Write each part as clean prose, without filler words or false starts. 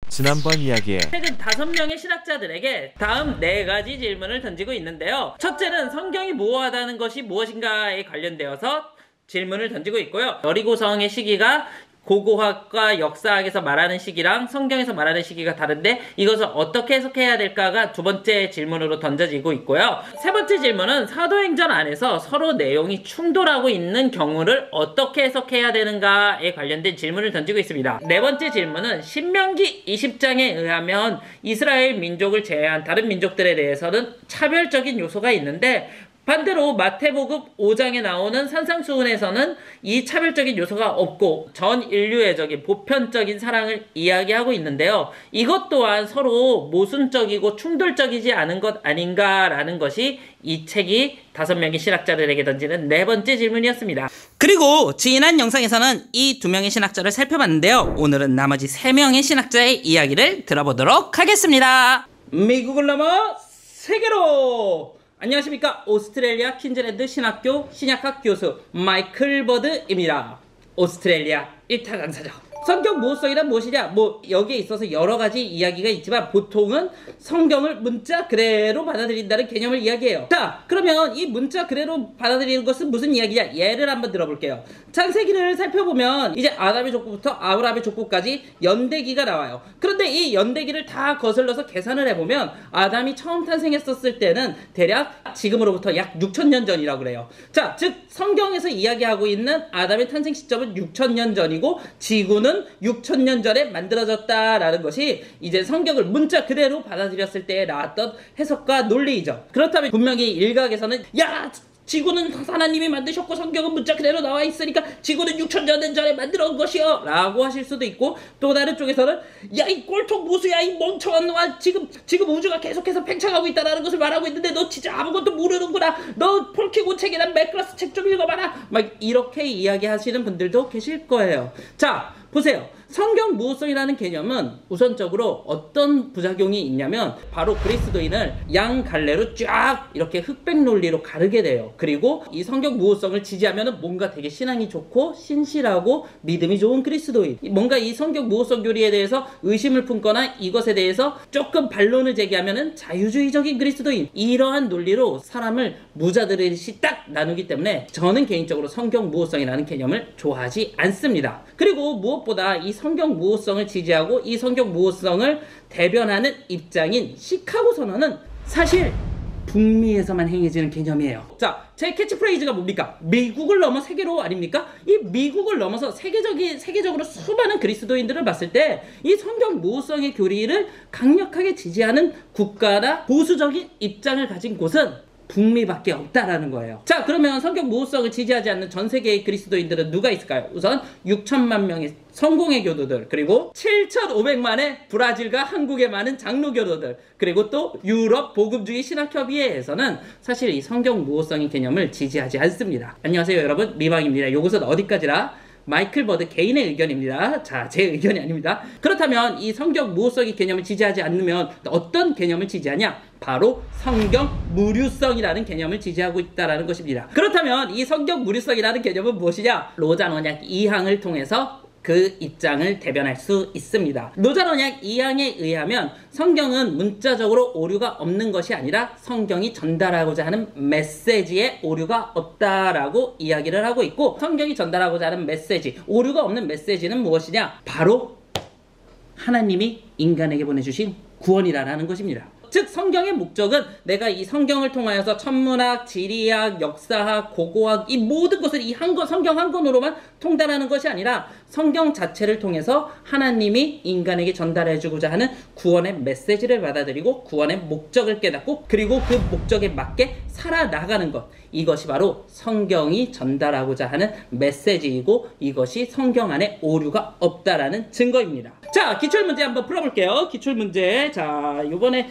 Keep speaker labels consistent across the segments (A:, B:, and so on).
A: 지난번 이야기에
B: 최근 5명의 신학자들에게 다음 4가지 질문을 던지고 있는데요. 첫째는 성경이 모호하다는 것이 무엇인가에 관련되어서 질문을 던지고 있고요. 여리고성의 시기가 고고학과 역사학에서 말하는 시기랑 성경에서 말하는 시기가 다른데 이것을 어떻게 해석해야 될까가 2번째 질문으로 던져지고 있고요. 3번째 질문은 사도행전 안에서 서로 내용이 충돌하고 있는 경우를 어떻게 해석해야 되는가에 관련된 질문을 던지고 있습니다. 4번째 질문은 신명기 20장에 의하면 이스라엘 민족을 제외한 다른 민족들에 대해서는 차별적인 요소가 있는데 반대로 마태복음 5장에 나오는 산상수훈에서는 이 차별적인 요소가 없고 전 인류애적인 보편적인 사랑을 이야기하고 있는데요. 이것 또한 서로 모순적이고 충돌적이지 않은 것 아닌가라는 것이 이 책이 5명의 신학자들에게 던지는 4번째 질문이었습니다.
C: 그리고 지난 영상에서는 이 2명의 신학자를 살펴봤는데요. 오늘은 나머지 3명의 신학자의 이야기를 들어보도록 하겠습니다.
B: 미국을 넘어 세계로! 안녕하십니까. 오스트레일리아 퀸즐랜드 신학교 신약학 교수 마이클 버드입니다. 오스트레일리아 1타 강사죠. 성경 무호성이란 무엇이냐? 여기에 있어서 여러 가지 이야기가 있지만 보통은 성경을 문자 그대로 받아들인다는 개념을 이야기해요. 자, 그러면 이 문자 그대로 받아들이는 것은 무슨 이야기냐? 예를 한번 들어볼게요. 창세기를 살펴보면 이제 아담의 족보부터 아브라함의 족보까지 연대기가 나와요. 그런데 이 연대기를 다 거슬러서 계산을 해보면 아담이 처음 탄생했었을 때는 대략 지금으로부터 약 6,000년 전이라고 그래요. 자, 즉 성경에서 이야기하고 있는 아담의 탄생 시점은 6,000년 전이고 지구는 6,000년 전에 만들어졌다라는 것이 이제 성경을 문자 그대로 받아들였을 때 나왔던 해석과 논리이죠. 그렇다면 분명히 일각에서는 야! 지구는 하나님이 만드셨고 성경은 문자 그대로 나와 있으니까 지구는 6,000년 전에 만들어 온 것이요 라고 하실 수도 있고, 또 다른 쪽에서는 야 이 꼴통 보수야 이 멍청한 놈아 지금 우주가 계속해서 팽창하고 있다는 것을 말하고 있는데 너 진짜 아무것도 모르는구나, 너 폴키고 책이나 맥클러스 책 좀 읽어봐라, 막 이렇게 이야기하시는 분들도 계실 거예요. 자, 보세요. 성경 무호성이라는 개념은 우선적으로 어떤 부작용이 있냐면 바로 그리스도인을 양갈래로 쫙 이렇게 흑백 논리로 가르게 돼요. 그리고 이 성경 무호성을 지지하면 뭔가 되게 신앙이 좋고 신실하고 믿음이 좋은 그리스도인, 뭔가 이 성경 무호성 교리에 대해서 의심을 품거나 이것에 대해서 조금 반론을 제기하면 자유주의적인 그리스도인, 이러한 논리로 사람을 무자들듯이 딱 나누기 때문에 저는 개인적으로 성경 무호성이라는 개념을 좋아하지 않습니다. 그리고 무엇보다 이 성경 무호성을 지지하고 이 성경 무호성을 대변하는 입장인 시카고 선언은 사실 북미에서만 행해지는 개념이에요. 자, 제 캐치프레이즈가 뭡니까? 미국을 넘어 세계로 아닙니까? 이 미국을 넘어서 세계적으로 수많은 그리스도인들을 봤을 때 이 성경 무호성의 교리를 강력하게 지지하는 국가나 보수적인 입장을 가진 곳은 북미밖에 없다라는 거예요. 자, 그러면 성경 무호성을 지지하지 않는 전 세계의 그리스도인들은 누가 있을까요? 우선 6천만 명의 성공회 교도들, 그리고 7,500만의 브라질과 한국에 많은 장로교도들, 그리고 또 유럽 복음주의 신학협의회에서는 사실 이 성경 무호성의 개념을 지지하지 않습니다. 안녕하세요 여러분, 미방입니다. 요것은 어디까지나 마이클 버드 개인의 의견입니다. 자, 제 의견이 아닙니다. 그렇다면 이 성경 무호성의 개념을 지지하지 않으면 어떤 개념을 지지하냐? 바로 성경 무류성이라는 개념을 지지하고 있다는 것입니다. 그렇다면 이 성경 무류성이라는 개념은 무엇이냐? 로잔 언약 2항을 통해서 그 입장을 대변할 수 있습니다. 로잔 언약 2항에 의하면 성경은 문자적으로 오류가 없는 것이 아니라 성경이 전달하고자 하는 메시지에 오류가 없다라고 이야기를 하고 있고, 성경이 전달하고자 하는 메시지, 오류가 없는 메시지는 무엇이냐? 바로 하나님이 인간에게 보내주신 구원이라는 것입니다. 즉 성경의 목적은 내가 이 성경을 통하여서 천문학, 지리학, 역사학, 고고학 이 모든 것을 이 한 권, 성경 한 권으로만 통달하는 것이 아니라 성경 자체를 통해서 하나님이 인간에게 전달해주고자 하는 구원의 메시지를 받아들이고 구원의 목적을 깨닫고 그리고 그 목적에 맞게 살아나가는 것, 이것이 바로 성경이 전달하고자 하는 메시지이고 이것이 성경 안에 오류가 없다라는 증거입니다. 자, 기출문제 한번 풀어볼게요. 기출문제. 자, 요번에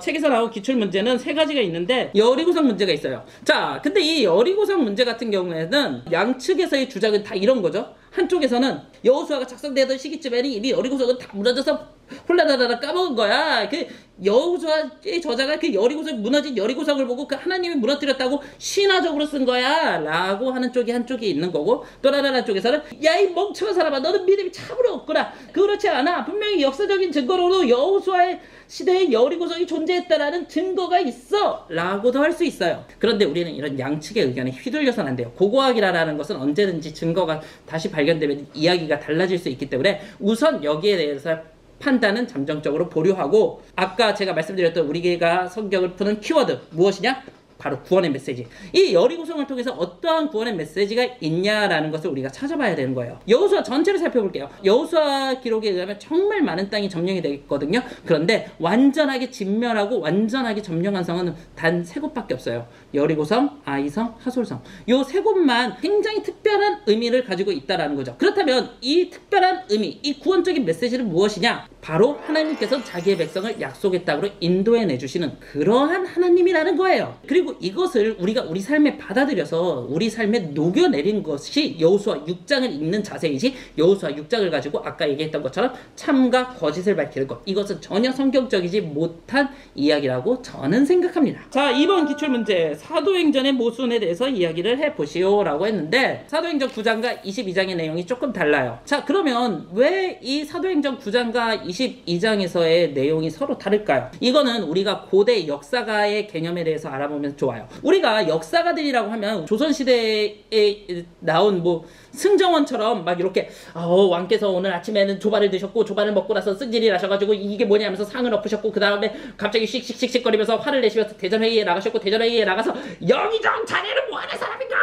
B: 책에서 나온 기출문제는 3가지가 있는데 여리고성 문제가 있어요. 자, 근데 이 여리고성 문제 같은 경우에는 양측에서의 주장은 다 이런 거죠. 한쪽에서는 여호수아가 작성되던 시기쯤에는 이미 여리고성은 다 무너져서 홀라다다다 까먹은 거야. 그 여호수아의 저자가 그 여리고성 무너진 여리고성을 보고 그 하나님이 무너뜨렸다고 신화적으로 쓴 거야 라고 하는 쪽이 한쪽이 있는 거고, 또 다른 한쪽에서는 야 이 멍청한 사람아, 너는 믿음이 참으로 없구나. 그렇지 않아. 분명히 역사적인 증거로도 여호수아의 시대에 여리고성이 존재했다라는 증거가 있어 라고도 할 수 있어요. 그런데 우리는 이런 양측의 의견에 휘둘려서는 안 돼요. 고고학이라는 것은 언제든지 증거가 다시 발견되면 이야기가 달라질 수 있기 때문에 우선 여기에 대해서 판단은 잠정적으로 보류하고, 아까 제가 말씀드렸던 우리가 성경을 푸는 키워드 무엇이냐? 바로 구원의 메시지. 이 여리고성을 통해서 어떠한 구원의 메시지가 있냐라는 것을 우리가 찾아봐야 되는 거예요. 여호수아 전체를 살펴볼게요. 여호수아 기록에 의하면 정말 많은 땅이 점령이 되겠거든요. 그런데 완전하게 진멸하고 완전하게 점령한 성은 단 3곳밖에 없어요. 여리고성, 아이성, 하솔성. 요 3곳만 굉장히 특별한 의미를 가지고 있다라는 거죠. 그렇다면 이 특별한 의미, 이 구원적인 메시지는 무엇이냐? 바로 하나님께서 자기의 백성을 약속의 땅으로 인도해 내주시는 그러한 하나님이라는 거예요. 그리고 이것을 우리가 우리 삶에 받아들여서 우리 삶에 녹여내린 것이 여호수아 6장을 읽는 자세이지, 여호수아 6장을 가지고 아까 얘기했던 것처럼 참과 거짓을 밝히는 것, 이것은 전혀 성경적이지 못한 이야기라고 저는 생각합니다. 자, 이번 기출문제 사도행전의 모순에 대해서 이야기를 해보시오 라고 했는데, 사도행전 9장과 22장의 내용이 조금 달라요. 자, 그러면 왜 이 사도행전 9장과 22장에서의 내용이 서로 다를까요? 이거는 우리가 고대 역사가의 개념에 대해서 알아보면 좋아요. 우리가 역사가들이라고 하면 조선시대에 나온 뭐 승정원처럼 막 이렇게 왕께서 오늘 아침에는 조발을 드셨고 조발을 먹고 나서 승질이 나셔가지고 이게 뭐냐 하면서 상을 엎으셨고 그 다음에 갑자기 씩씩씩씩거리면서 화를 내시면서 대전회의에 나가셨고 대전회의에 나가서 여기정 자네는 뭐하는 사람인가?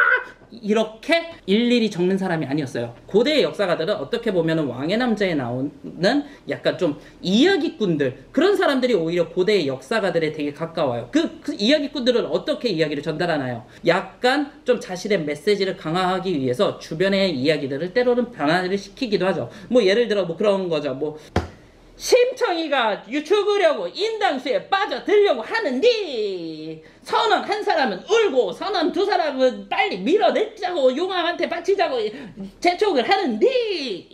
B: 이렇게 일일이 적는 사람이 아니었어요. 고대의 역사가들은 어떻게 보면 왕의 남자에 나오는 약간 좀 이야기꾼들, 그런 사람들이 오히려 고대의 역사가들에 되게 가까워요. 그 이야기꾼들은 어떻게 이야기를 전달하나요? 약간 좀 자신의 메시지를 강화하기 위해서 주변의 이야기들을 때로는 변화를 시키기도 하죠. 뭐 예를 들어 뭐 그런 거죠. 뭐 심청이가 죽으려고 인당수에 빠져들려고 하는데 선원 한 사람은 울고 선원 2사람은 빨리 밀어내자고 용왕한테 바치자고 재촉을 하는데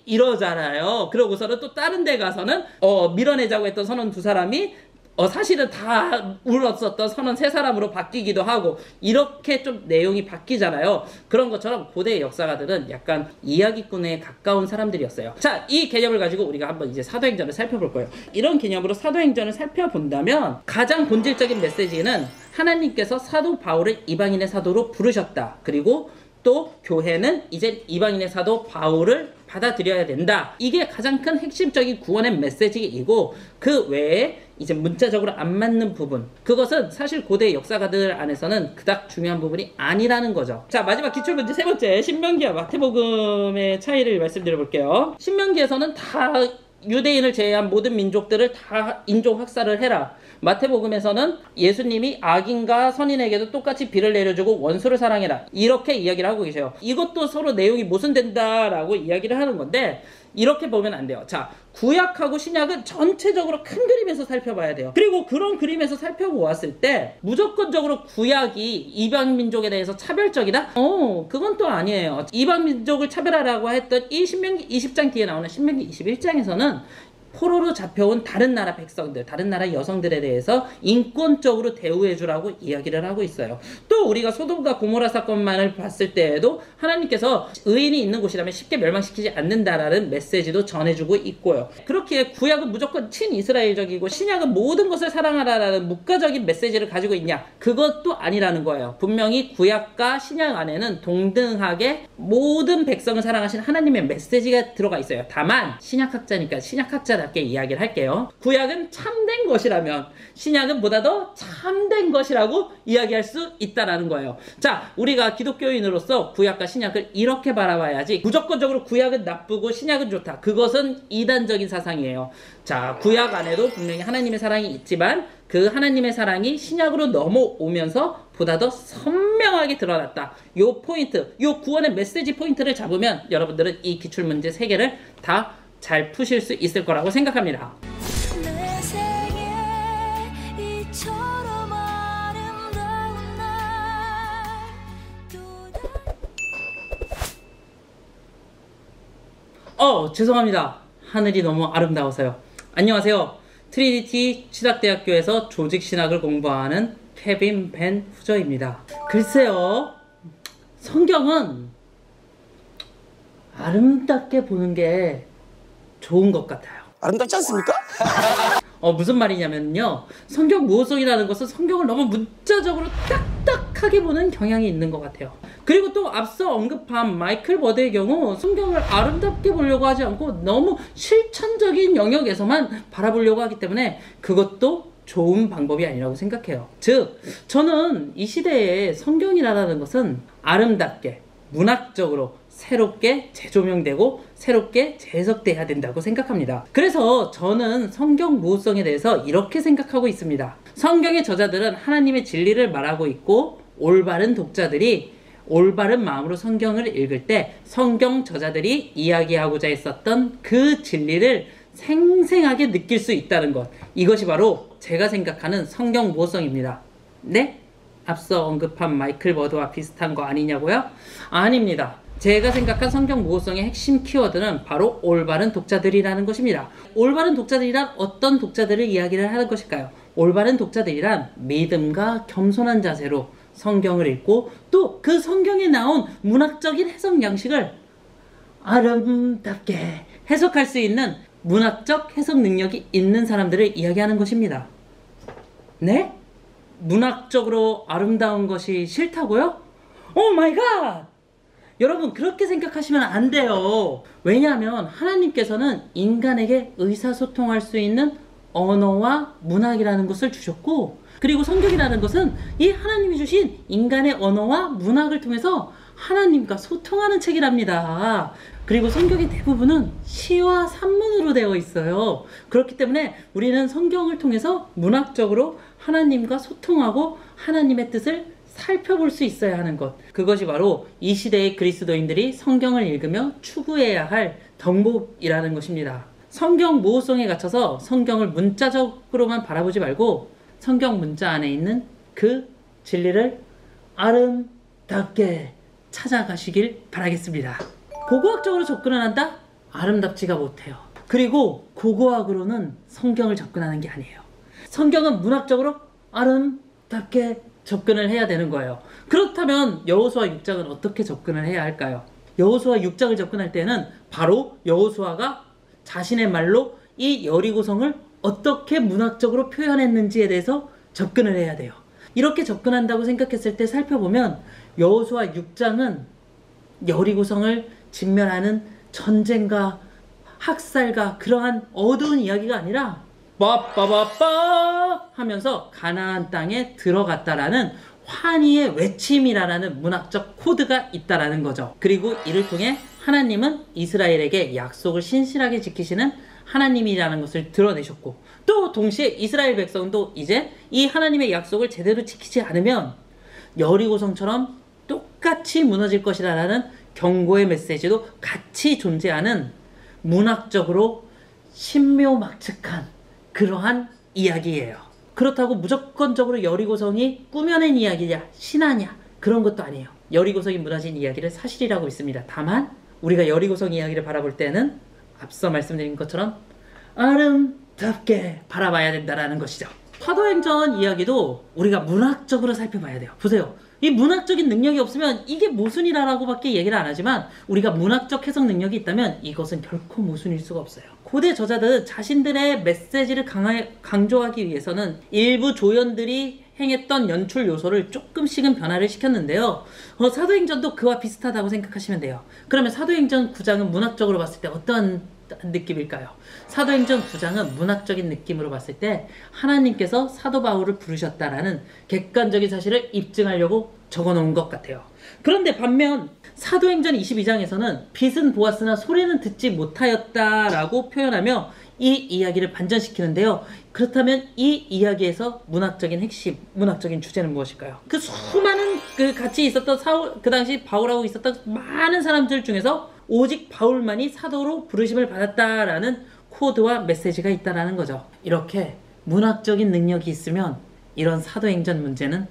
B: 이러잖아요. 그러고서는 또 다른 데 가서는 밀어내자고 했던 선원 2사람이 사실은 다 울었었던 선원 3사람으로 바뀌기도 하고, 이렇게 좀 내용이 바뀌잖아요. 그런 것처럼 고대의 역사가들은 약간 이야기꾼에 가까운 사람들이었어요. 자, 이 개념을 가지고 우리가 한번 이제 사도행전을 살펴볼 거예요. 이런 개념으로 사도행전을 살펴본다면 가장 본질적인 메시지는 하나님께서 사도 바울을 이방인의 사도로 부르셨다. 그리고 또 교회는 이제 이방인의 사도 바울을 받아들여야 된다. 이게 가장 큰 핵심적인 구원의 메시지이고, 그 외에 이제 문자적으로 안 맞는 부분, 그것은 사실 고대 역사가들 안에서는 그닥 중요한 부분이 아니라는 거죠. 자, 마지막 기출문제 3번째, 신명기와 마태복음의 차이를 말씀드려 볼게요. 신명기에서는 다 유대인을 제외한 모든 민족들을 다 인종 학살을 해라. 마태복음에서는 예수님이 악인과 선인에게도 똑같이 비를 내려주고 원수를 사랑해라, 이렇게 이야기를 하고 계세요. 이것도 서로 내용이 모순된다라고 이야기를 하는 건데, 이렇게 보면 안 돼요. 자, 구약하고 신약은 전체적으로 큰 그림에서 살펴봐야 돼요. 그리고 그런 그림에서 살펴보았을 때 무조건적으로 구약이 이방 민족에 대해서 차별적이다? 그건 또 아니에요. 이방 민족을 차별하라고 했던 이 신명기 20장 뒤에 나오는 신명기 21장에서는 포로로 잡혀온 다른 나라 백성들, 다른 나라 여성들에 대해서 인권적으로 대우해주라고 이야기를 하고 있어요. 또 우리가 소돔과 고모라 사건만을 봤을 때에도 하나님께서 의인이 있는 곳이라면 쉽게 멸망시키지 않는다라는 메시지도 전해주고 있고요. 그렇기에 구약은 무조건 친이스라엘적이고 신약은 모든 것을 사랑하라라는 묵가적인 메시지를 가지고 있냐? 그것도 아니라는 거예요. 분명히 구약과 신약 안에는 동등하게 모든 백성을 사랑하신 하나님의 메시지가 들어가 있어요. 다만 신약학자니까 신약학자답게 이야기를 할게요. 구약은 참된 것이라면 신약은 보다 더 참된 것이라고 이야기할 수 있다라는 거예요. 자, 우리가 기독교인으로서 구약과 신약을 이렇게 바라봐야지, 무조건적으로 구약은 나쁘고 신약은 좋다, 그것은 이단적인 사상이에요. 자, 구약 안에도 분명히 하나님의 사랑이 있지만 그 하나님의 사랑이 신약으로 넘어오면서 보다 더 선명하게 드러났다. 요 포인트, 요 구원의 메시지 포인트를 잡으면 여러분들은 이 기출문제 3개를 다 잘 푸실 수 있을 거라고 생각합니다. 죄송합니다. 하늘이 너무 아름다워서요. 안녕하세요. 트리니티 신학대학교에서 조직신학을 공부하는 케빈 벤 후저입니다. 글쎄요, 성경은 아름답게 보는 게 좋은 것 같아요.
A: 아름답지 않습니까?
B: 무슨 말이냐면요, 성경 무호성이라는 것은 성경을 너무 문자적으로 딱딱하게 보는 경향이 있는 것 같아요. 그리고 또 앞서 언급한 마이클 버드의 경우 성경을 아름답게 보려고 하지 않고 너무 실천적인 영역에서만 바라보려고 하기 때문에 그것도 좋은 방법이 아니라고 생각해요. 즉, 저는 이 시대에 성경이라는 것은 아름답게, 문학적으로 새롭게 재조명되고 새롭게 재해석돼야 된다고 생각합니다. 그래서 저는 성경 무호성에 대해서 이렇게 생각하고 있습니다. 성경의 저자들은 하나님의 진리를 말하고 있고, 올바른 독자들이 올바른 마음으로 성경을 읽을 때 성경 저자들이 이야기하고자 했었던 그 진리를 생생하게 느낄 수 있다는 것, 이것이 바로 제가 생각하는 성경 무호성입니다. 네? 앞서 언급한 마이클 버드와 비슷한 거 아니냐고요? 아닙니다. 제가 생각한 성경 무호성의 핵심 키워드는 바로 올바른 독자들이라는 것입니다. 올바른 독자들이란 어떤 독자들을 이야기를 하는 것일까요? 올바른 독자들이란 믿음과 겸손한 자세로 성경을 읽고, 또 그 성경에 나온 문학적인 해석 양식을 아름답게 해석할 수 있는 문학적 해석 능력이 있는 사람들을 이야기하는 것입니다. 네? 문학적으로 아름다운 것이 싫다고요? 오 마이 갓! 여러분, 그렇게 생각하시면 안 돼요. 왜냐하면 하나님께서는 인간에게 의사소통할 수 있는 언어와 문학이라는 것을 주셨고, 그리고 성경이라는 것은 이 하나님이 주신 인간의 언어와 문학을 통해서 하나님과 소통하는 책이랍니다. 그리고 성경의 대부분은 시와 산문으로 되어 있어요. 그렇기 때문에 우리는 성경을 통해서 문학적으로 하나님과 소통하고 하나님의 뜻을 살펴볼 수 있어야 하는 것, 그것이 바로 이 시대의 그리스도인들이 성경을 읽으며 추구해야 할 덕목이라는 것입니다. 성경 모호성에 갇혀서 성경을 문자적으로만 바라보지 말고 성경 문자 안에 있는 그 진리를 아름답게 찾아가시길 바라겠습니다. 고고학적으로 접근을 한다? 아름답지가 못해요. 그리고 고고학으로는 성경을 접근하는 게 아니에요. 성경은 문학적으로 아름답게 접근을 해야 되는 거예요. 그렇다면 여호수아 6장은 어떻게 접근을 해야 할까요? 여호수아 6장을 접근할 때는 바로 여호수아가 자신의 말로 이 여리고성을 어떻게 문학적으로 표현했는지에 대해서 접근을 해야 돼요. 이렇게 접근한다고 생각했을 때 살펴보면 여호수아 6장은 여리고성을 직면하는 전쟁과 학살과 그러한 어두운 이야기가 아니라 빠빠빠빠 하면서 가나안 땅에 들어갔다라는 환희의 외침이라는 문학적 코드가 있다라는 거죠. 그리고 이를 통해 하나님은 이스라엘에게 약속을 신실하게 지키시는 하나님이라는 것을 드러내셨고, 또 동시에 이스라엘 백성도 이제 이 하나님의 약속을 제대로 지키지 않으면 여리고성처럼 똑같이 무너질 것이라는 경고의 메시지도 같이 존재하는 문학적으로 신묘막측한 그러한 이야기예요. 그렇다고 무조건적으로 여리고성이 꾸며낸 이야기냐, 신화냐, 그런 것도 아니에요. 여리고성이 무너진 이야기를 사실이라고 있습니다. 다만 우리가 여리고성 이야기를 바라볼 때는 앞서 말씀드린 것처럼 아름답게 바라봐야 된다는 것이죠. 사도행전 이야기도 우리가 문학적으로 살펴봐야 돼요. 보세요. 이 문학적인 능력이 없으면 이게 모순이라고 밖에 얘기를 안 하지만, 우리가 문학적 해석 능력이 있다면 이것은 결코 모순일 수가 없어요. 고대 저자들은 자신들의 메시지를 강조하기 위해서는 일부 조연들이 행했던 연출 요소를 조금씩은 변화를 시켰는데요. 사도행전도 그와 비슷하다고 생각하시면 돼요. 그러면 사도행전 9장은 문학적으로 봤을 때 어떤 느낌일까요? 사도행전 9장은 문학적인 느낌으로 봤을 때 하나님께서 사도 바울을 부르셨다라는 객관적인 사실을 입증하려고 적어놓은 것 같아요. 그런데 반면 사도행전 22장에서는 빛은 보았으나 소리는 듣지 못하였다라고 표현하며 이 이야기를 반전시키는데요. 그렇다면 이 이야기에서 문학적인 핵심, 문학적인 주제는 무엇일까요? 그 수많은 같이 있었던 그 당시 바울하고 있었던 많은 사람들 중에서 오직 바울만이 사도로 부르심을 받았다라는 코드와 메시지가 있다라는 거죠. 이렇게 문학적인 능력이 있으면 이런 사도행전 문제는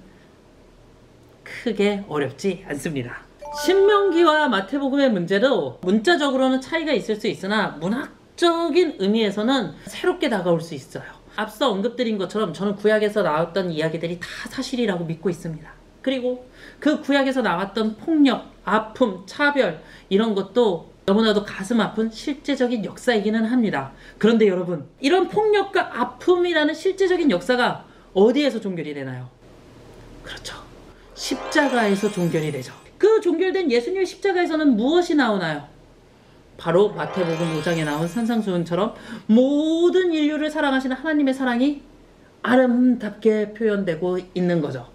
B: 크게 어렵지 않습니다. 신명기와 마태복음의 문제도 문자적으로는 차이가 있을 수 있으나 문학 문학적인 의미에서는 새롭게 다가올 수 있어요. 앞서 언급드린 것처럼 저는 구약에서 나왔던 이야기들이 다 사실이라고 믿고 있습니다. 그리고 그 구약에서 나왔던 폭력, 아픔, 차별 이런 것도 너무나도 가슴 아픈 실제적인 역사이기는 합니다. 그런데 여러분, 이런 폭력과 아픔이라는 실제적인 역사가 어디에서 종결이 되나요? 그렇죠. 십자가에서 종결이 되죠. 그 종결된 예수님의 십자가에서는 무엇이 나오나요? 바로 마태복음 5장에 나온 산상수훈처럼 모든 인류를 사랑하시는 하나님의 사랑이 아름답게 표현되고 있는 거죠.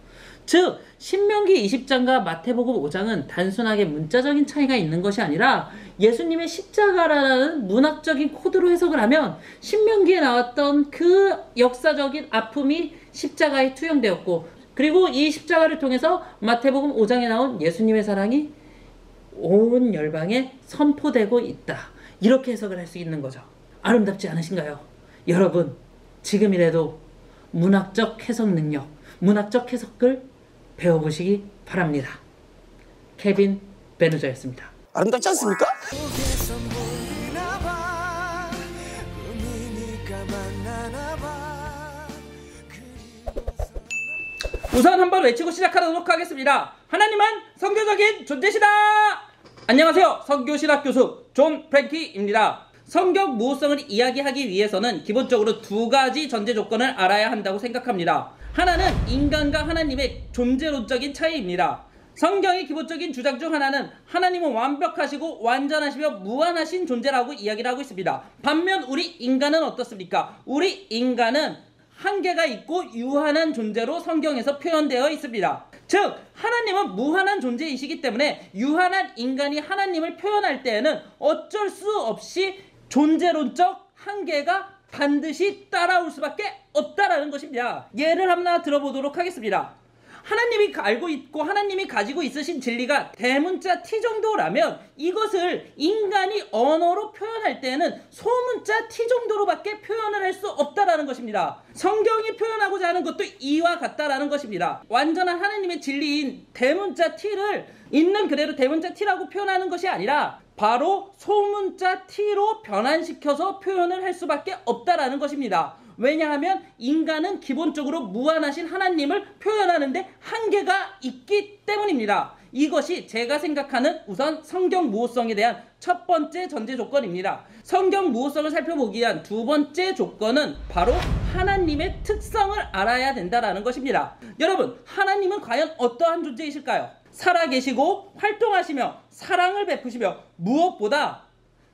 B: 즉 신명기 20장과 마태복음 5장은 단순하게 문자적인 차이가 있는 것이 아니라 예수님의 십자가라는 문학적인 코드로 해석을 하면 신명기에 나왔던 그 역사적인 아픔이 십자가에 투영되었고, 그리고 이 십자가를 통해서 마태복음 5장에 나온 예수님의 사랑이 온 열방에 선포되고 있다. 이렇게 해석을 할 수 있는 거죠. 아름답지 않으신가요? 여러분, 지금이라도 문학적 해석 능력, 문학적 해석을 배워보시기 바랍니다. 케빈 베누저였습니다.
A: 아름답지 않습니까?
B: 우선 한번 외치고 시작하도록 하겠습니다. 하나님은 성교적인 존재시다. 안녕하세요, 성교신학 교수 존 프랭키입니다. 성경 무호성을 이야기하기 위해서는 기본적으로 두 가지 전제 조건을 알아야 한다고 생각합니다. 하나는 인간과 하나님의 존재론적인 차이입니다. 성경의 기본적인 주장 중 하나는 하나님은 완벽하시고 완전하시며 무한하신 존재라고 이야기를 하고 있습니다. 반면 우리 인간은 어떻습니까? 우리 인간은 한계가 있고 유한한 존재로 성경에서 표현되어 있습니다. 즉 하나님은 무한한 존재이시기 때문에 유한한 인간이 하나님을 표현할 때에는 어쩔 수 없이 존재론적 한계가 반드시 따라올 수밖에 없다라는 것입니다. 예를 하나 들어보도록 하겠습니다. 하나님이 알고 있고 하나님이 가지고 있으신 진리가 대문자 T 정도라면 이것을 인간이 언어로 표현할 때는 소문자 T 정도로밖에 표현을 할 수 없다라는 것입니다. 성경이 표현하고자 하는 것도 이와 같다라는 것입니다. 완전한 하나님의 진리인 대문자 T를 있는 그대로 대문자 T라고 표현하는 것이 아니라 바로 소문자 T로 변환시켜서 표현을 할 수밖에 없다라는 것입니다. 왜냐하면 인간은 기본적으로 무한하신 하나님을 표현하는데 한계가 있기 때문입니다. 이것이 제가 생각하는 우선 성경 무호성에 대한 첫 번째 전제 조건입니다. 성경 무호성을 살펴보기 위한 두 번째 조건은 바로 하나님의 특성을 알아야 된다는 것입니다. 여러분, 하나님은 과연 어떠한 존재이실까요? 살아계시고 활동하시며 사랑을 베푸시며 무엇보다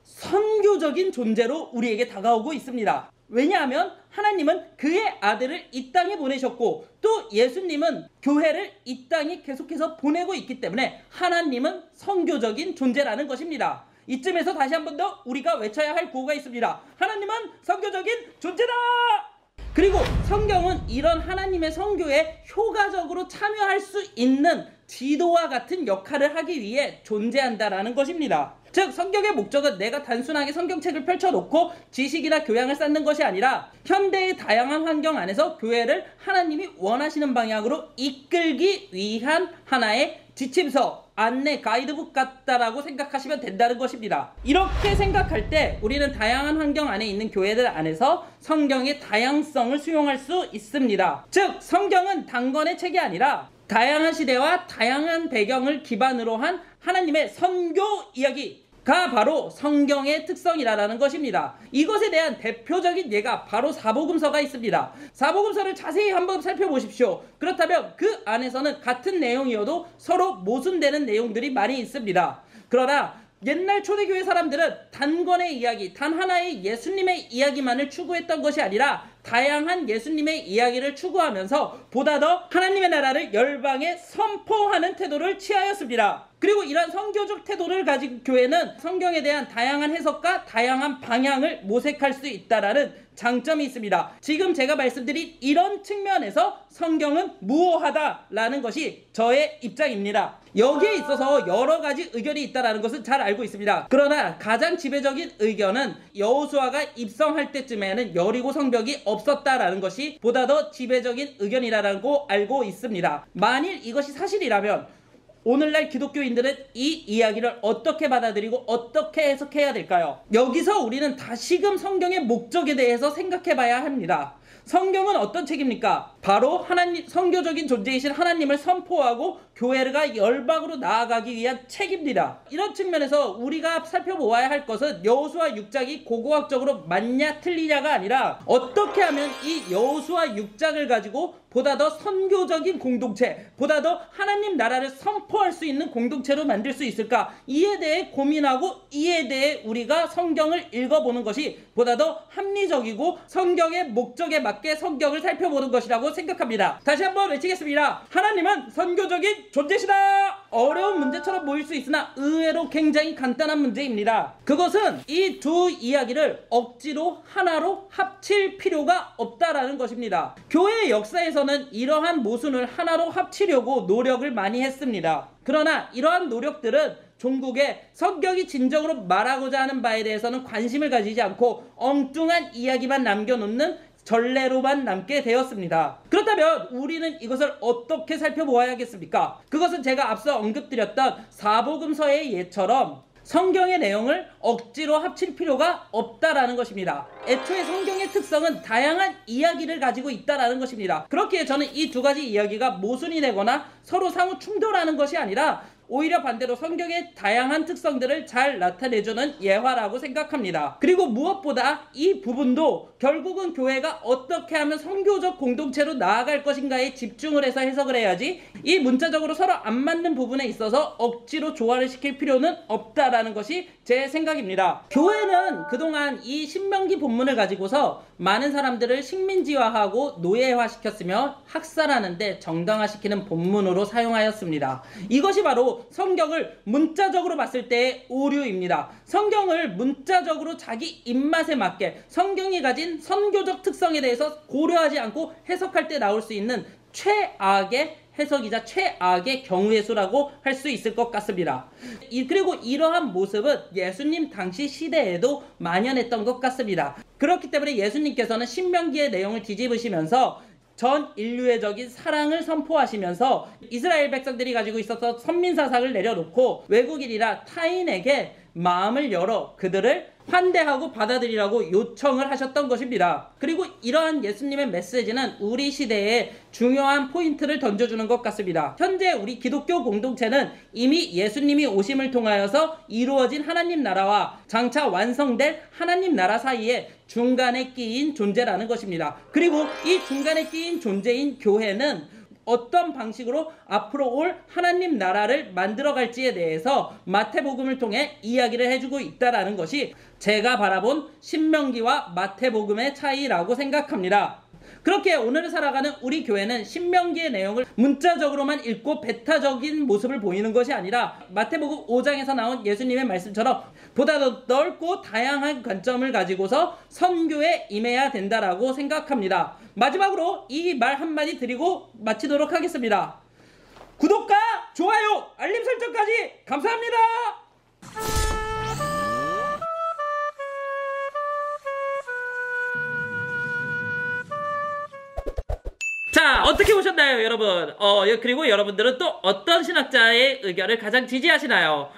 B: 선교적인 존재로 우리에게 다가오고 있습니다. 왜냐하면 하나님은 그의 아들을 이 땅에 보내셨고 또 예수님은 교회를 이 땅에 계속해서 보내고 있기 때문에 하나님은 선교적인 존재라는 것입니다. 이쯤에서 다시 한 번 더 우리가 외쳐야 할 구호가 있습니다. 하나님은 선교적인 존재다! 그리고 성경은 이런 하나님의 선교에 효과적으로 참여할 수 있는 지도와 같은 역할을 하기 위해 존재한다라는 것입니다. 즉 성경의 목적은 내가 단순하게 성경책을 펼쳐놓고 지식이나 교양을 쌓는 것이 아니라 현대의 다양한 환경 안에서 교회를 하나님이 원하시는 방향으로 이끌기 위한 하나의 지침서, 안내, 가이드북 같다라고 생각하시면 된다는 것입니다. 이렇게 생각할 때 우리는 다양한 환경 안에 있는 교회들 안에서 성경의 다양성을 수용할 수 있습니다. 즉 성경은 단권의 책이 아니라 다양한 시대와 다양한 배경을 기반으로 한 하나님의 선교 이야기가 바로 성경의 특성이라는 것입니다. 이것에 대한 대표적인 예가 바로 사복음서가 있습니다. 사복음서를 자세히 한번 살펴보십시오. 그렇다면 그 안에서는 같은 내용이어도 서로 모순되는 내용들이 많이 있습니다. 그러나 옛날 초대교회 사람들은 단권의 이야기, 단 하나의 예수님의 이야기만을 추구했던 것이 아니라 다양한 예수님의 이야기를 추구하면서 보다 더 하나님의 나라를 열방에 선포하는 태도를 취하였습니다. 그리고 이런 선교적 태도를 가진 교회는 성경에 대한 다양한 해석과 다양한 방향을 모색할 수 있다는 장점이 있습니다. 지금 제가 말씀드린 이런 측면에서 성경은 무오하다라는 것이 저의 입장입니다. 여기에 있어서 여러 가지 의견이 있다는 것은 잘 알고 있습니다. 그러나 가장 지배적인 의견은 여호수아가 입성할 때쯤에는 여리고 성벽이 없었다라는 것이 보다 더 지배적인 의견이라고 알고 있습니다. 만일 이것이 사실이라면 오늘날 기독교인들은 이 이야기를 어떻게 받아들이고 어떻게 해석해야 될까요? 여기서 우리는 다시금 성경의 목적에 대해서 생각해 봐야 합니다. 성경은 어떤 책입니까? 바로 하나님, 선교적인 존재이신 하나님을 선포하고 교회가 열방으로 나아가기 위한 책입니다. 이런 측면에서 우리가 살펴보아야 할 것은 여호수아 6장이 고고학적으로 맞냐 틀리냐가 아니라 어떻게 하면 이 여호수아 6장을 가지고 보다 더 선교적인 공동체, 보다 더 하나님 나라를 선포할 수 있는 공동체로 만들 수 있을까? 이에 대해 고민하고 이에 대해 우리가 성경을 읽어보는 것이 보다 더 합리적이고 성경의 목적에 맞게 성경을 살펴보는 것이라고 생각합니다. 다시 한번 외치겠습니다. 하나님은 선교적인 존재시다. 어려운 문제처럼 보일 수 있으나 의외로 굉장히 간단한 문제입니다. 그것은 이 두 이야기를 억지로 하나로 합칠 필요가 없다라는 것입니다. 교회의 역사에서는 이러한 모순을 하나로 합치려고 노력을 많이 했습니다. 그러나 이러한 노력들은 종국에 성경이 진정으로 말하고자 하는 바에 대해서는 관심을 가지지 않고 엉뚱한 이야기만 남겨놓는 전례로만 남게 되었습니다. 그렇다면 우리는 이것을 어떻게 살펴보아야겠습니까? 그것은 제가 앞서 언급드렸던 사복음서의 예처럼 성경의 내용을 억지로 합칠 필요가 없다라는 것입니다. 애초에 성경의 특성은 다양한 이야기를 가지고 있다라는 것입니다. 그렇기에 저는 이 두 가지 이야기가 모순이 되거나 서로 상호 충돌하는 것이 아니라 오히려 반대로 성경의 다양한 특성들을 잘 나타내주는 예화라고 생각합니다. 그리고 무엇보다 이 부분도 결국은 교회가 어떻게 하면 선교적 공동체로 나아갈 것인가에 집중을 해서 해석을 해야지 이 문자적으로 서로 안 맞는 부분에 있어서 억지로 조화를 시킬 필요는 없다라는 것이 제 생각입니다. 교회는 그동안 이 신명기 본문을 가지고서 많은 사람들을 식민지화하고 노예화시켰으며 학살하는데 정당화시키는 본문으로 사용하였습니다. 이것이 바로 성경을 문자적으로 봤을 때의 오류입니다. 성경을 문자적으로 자기 입맛에 맞게 성경이 가진 선교적 특성에 대해서 고려하지 않고 해석할 때 나올 수 있는 최악의 해석이자 최악의 경우의 수라고 할 수 있을 것 같습니다. 그리고 이러한 모습은 예수님 당시 시대에도 만연했던 것 같습니다. 그렇기 때문에 예수님께서는 신명기의 내용을 뒤집으시면서 전 인류애적인 사랑을 선포하시면서 이스라엘 백성들이 가지고 있어서 선민사상을 내려놓고 외국인이라 타인에게 마음을 열어 그들을 환대하고 받아들이라고 요청을 하셨던 것입니다. 그리고 이러한 예수님의 메시지는 우리 시대에 중요한 포인트를 던져주는 것 같습니다. 현재 우리 기독교 공동체는 이미 예수님이 오심을 통하여서 이루어진 하나님 나라와 장차 완성될 하나님 나라 사이에 중간에 끼인 존재라는 것입니다. 그리고 이 중간에 끼인 존재인 교회는 어떤 방식으로 앞으로 올 하나님 나라를 만들어갈지에 대해서 마태복음을 통해 이야기를 해주고 있다는 것이 제가 바라본 신명기와 마태복음의 차이라고 생각합니다. 그렇게 오늘을 살아가는 우리 교회는 신명기의 내용을 문자적으로만 읽고 배타적인 모습을 보이는 것이 아니라 마태복음 5장에서 나온 예수님의 말씀처럼 보다 더 넓고 다양한 관점을 가지고서 선교에 임해야 된다라고 생각합니다. 마지막으로 이 말 한마디 드리고 마치도록 하겠습니다. 구독과 좋아요, 알림 설정까지 감사합니다. 자, 어떻게 보셨나요, 여러분? 그리고 여러분들은 또 어떤 신학자의 의견을 가장 지지하시나요?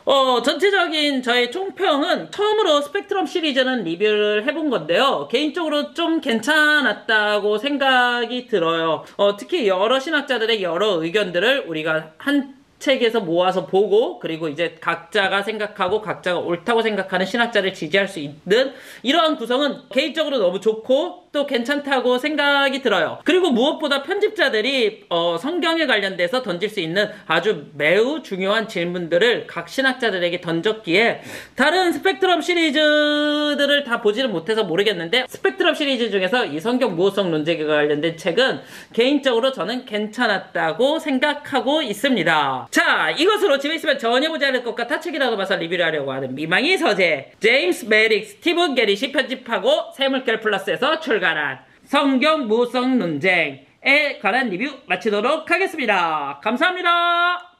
B: 전체적인 저의 총평은 처음으로 스펙트럼 시리즈는 리뷰를 해본 건데요. 개인적으로 좀 괜찮았다고 생각이 들어요. 특히 여러 신학자들의 여러 의견들을 우리가 한 책에서 모아서 보고 그리고 이제 각자가 생각하고 각자가 옳다고 생각하는 신학자를 지지할 수 있는 이러한 구성은 개인적으로 너무 좋고 또 괜찮다고 생각이 들어요. 그리고 무엇보다 편집자들이 성경에 관련돼서 던질 수 있는 아주 매우 중요한 질문들을 각 신학자들에게 던졌기에 다른 스펙트럼 시리즈들을 다 보지는 못해서 모르겠는데 스펙트럼 시리즈 중에서 이 성경 무호성 논쟁에 관련된 책은 개인적으로 저는 괜찮았다고 생각하고 있습니다. 자, 이것으로 집에 있으면 전혀 보지 않을 것 같아 책이라도 봐서 리뷰를 하려고 하는 미망의 서재 제임스 메릭 스티븐 게릿이 편집하고 세물결 플러스에서 출간한 성경 무호성 논쟁에 관한 리뷰 마치도록 하겠습니다. 감사합니다.